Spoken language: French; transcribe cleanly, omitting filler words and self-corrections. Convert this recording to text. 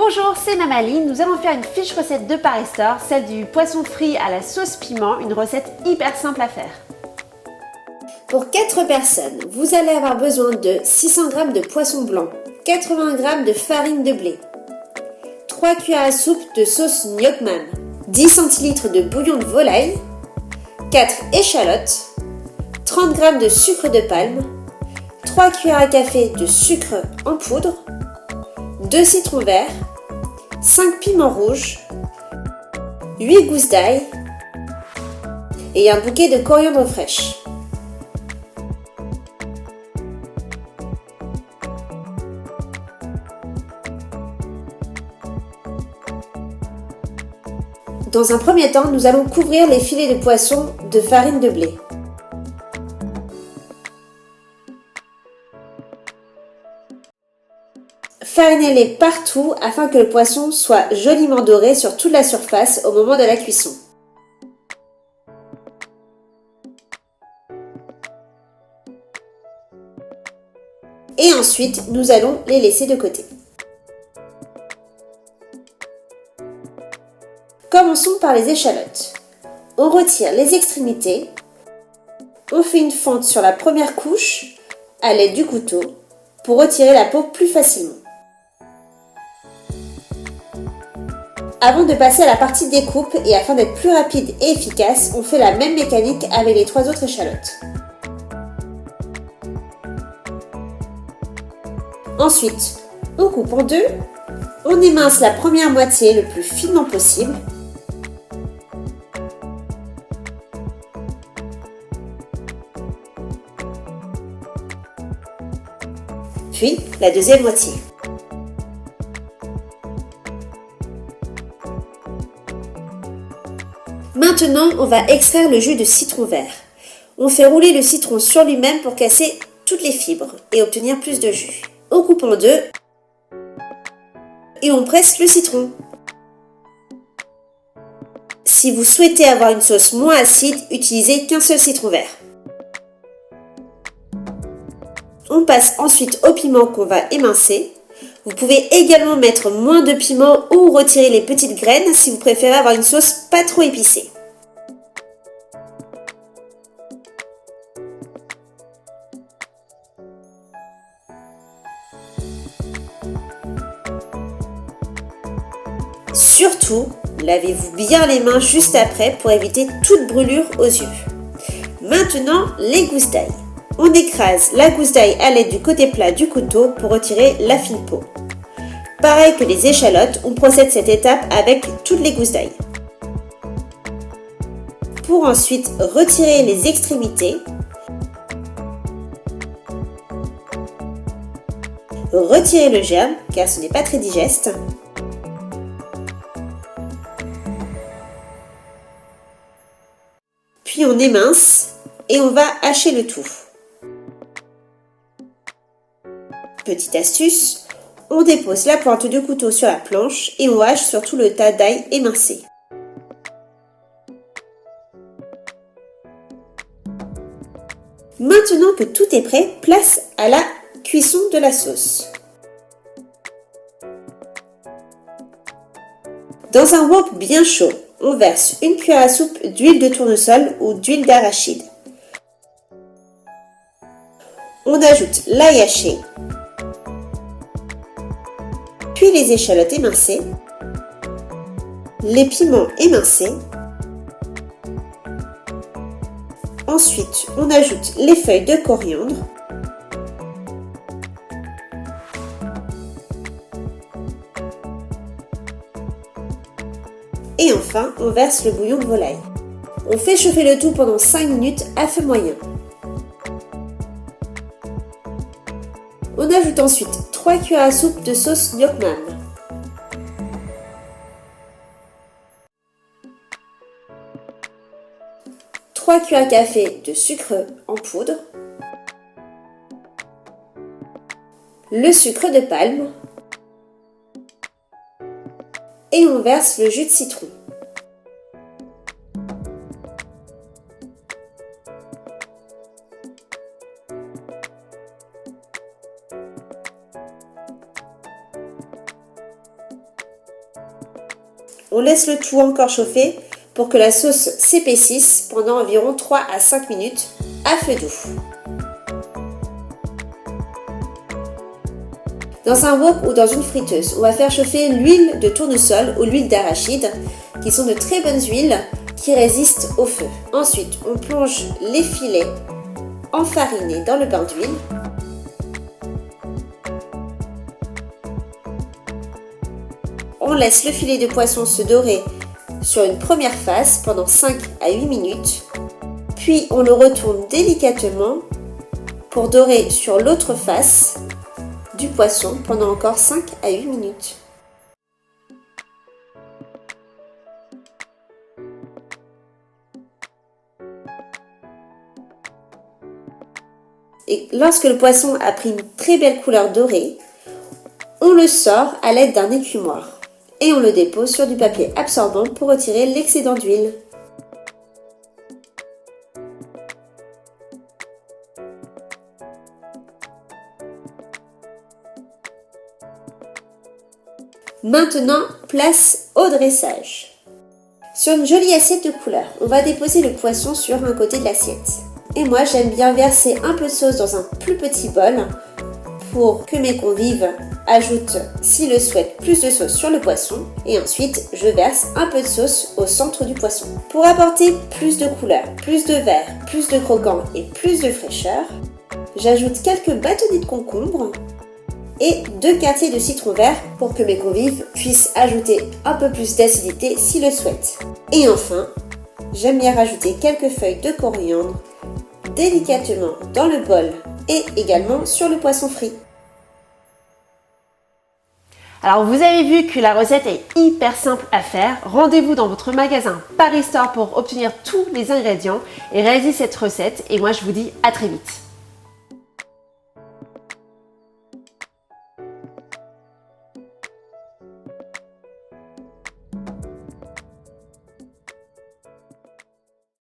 Bonjour, c'est Mamaline. Nous allons faire une fiche recette de Paris Store, celle du poisson frit à la sauce piment, une recette hyper simple à faire. Pour 4 personnes, vous allez avoir besoin de 600 g de poisson blanc, 80 g de farine de blé, 3 cuillères à soupe de sauce gnocchi, 10 cl de bouillon de volaille, 4 échalotes, 30 g de sucre de palme, 3 cuillères à café de sucre en poudre, 2 citrons verts, 5 piments rouges, 8 gousses d'ail et un bouquet de coriandre fraîche. Dans un premier temps, nous allons couvrir les filets de poisson de farine de blé. Farinez-les partout afin que le poisson soit joliment doré sur toute la surface au moment de la cuisson. Et ensuite, nous allons les laisser de côté. Commençons par les échalotes. On retire les extrémités. On fait une fente sur la première couche à l'aide du couteau pour retirer la peau plus facilement. Avant de passer à la partie découpe et afin d'être plus rapide et efficace, on fait la même mécanique avec les 3 autres échalotes. Ensuite, on coupe en deux. On émince la première moitié le plus finement possible. Puis la deuxième moitié. Maintenant, on va extraire le jus de citron vert. On fait rouler le citron sur lui-même pour casser toutes les fibres et obtenir plus de jus. On coupe en deux et on presse le citron. Si vous souhaitez avoir une sauce moins acide, utilisez qu'un seul citron vert. On passe ensuite au piment qu'on va émincer. Vous pouvez également mettre moins de piment ou retirer les petites graines si vous préférez avoir une sauce pas trop épicée. Surtout, lavez-vous bien les mains juste après pour éviter toute brûlure aux yeux. Maintenant, les gousses d'ail. On écrase la gousse d'ail à l'aide du côté plat du couteau pour retirer la fine peau. Pareil que les échalotes, on procède cette étape avec toutes les gousses d'ail. Pour ensuite retirer les extrémités, retirer le germe car ce n'est pas très digeste. Puis on émince et on va hacher le tout. Petite astuce, on dépose la pointe de couteau sur la planche et on hache sur tout le tas d'ail émincé. Maintenant que tout est prêt, place à la cuisson de la sauce. Dans un wok bien chaud, on verse une cuillère à soupe d'huile de tournesol ou d'huile d'arachide. On ajoute l'ail haché, puis les échalotes émincées, les piments émincés. Ensuite, on ajoute les feuilles de coriandre. Et enfin, on verse le bouillon de volaille. On fait chauffer le tout pendant 5 minutes à feu moyen. On ajoute ensuite 3 cuillères à soupe de sauce gnocchi, 3 cuillères à café de sucre en poudre, le sucre de palme et on verse le jus de citron. On laisse le tout encore chauffer pour que la sauce s'épaississe pendant environ 3 à 5 minutes à feu doux. Dans un wok ou dans une friteuse, on va faire chauffer l'huile de tournesol ou l'huile d'arachide, qui sont de très bonnes huiles qui résistent au feu. Ensuite, on plonge les filets enfarinés dans le bain d'huile. On laisse le filet de poisson se dorer sur une première face pendant 5 à 8 minutes, puis on le retourne délicatement pour dorer sur l'autre face du poisson pendant encore 5 à 8 minutes. Et lorsque le poisson a pris une très belle couleur dorée, on le sort à l'aide d'un écumoire et on le dépose sur du papier absorbant pour retirer l'excédent d'huile. Maintenant, place au dressage. Sur une jolie assiette de couleur, on va déposer le poisson sur un côté de l'assiette. Et moi, j'aime bien verser un peu de sauce dans un plus petit bol pour que mes convives ajoutent, s'ils le souhaitent, plus de sauce sur le poisson. Et ensuite, je verse un peu de sauce au centre du poisson. Pour apporter plus de couleur, plus de vert, plus de croquant et plus de fraîcheur, j'ajoute quelques bâtonnets de concombre et 2 quartiers de citron vert pour que mes convives puissent ajouter un peu plus d'acidité s'ils le souhaitent. Et enfin, j'aime bien rajouter quelques feuilles de coriandre délicatement dans le bol et également sur le poisson frit. Alors vous avez vu que la recette est hyper simple à faire. Rendez-vous dans votre magasin Paris Store pour obtenir tous les ingrédients et réaliser cette recette. Et moi je vous dis à très vite.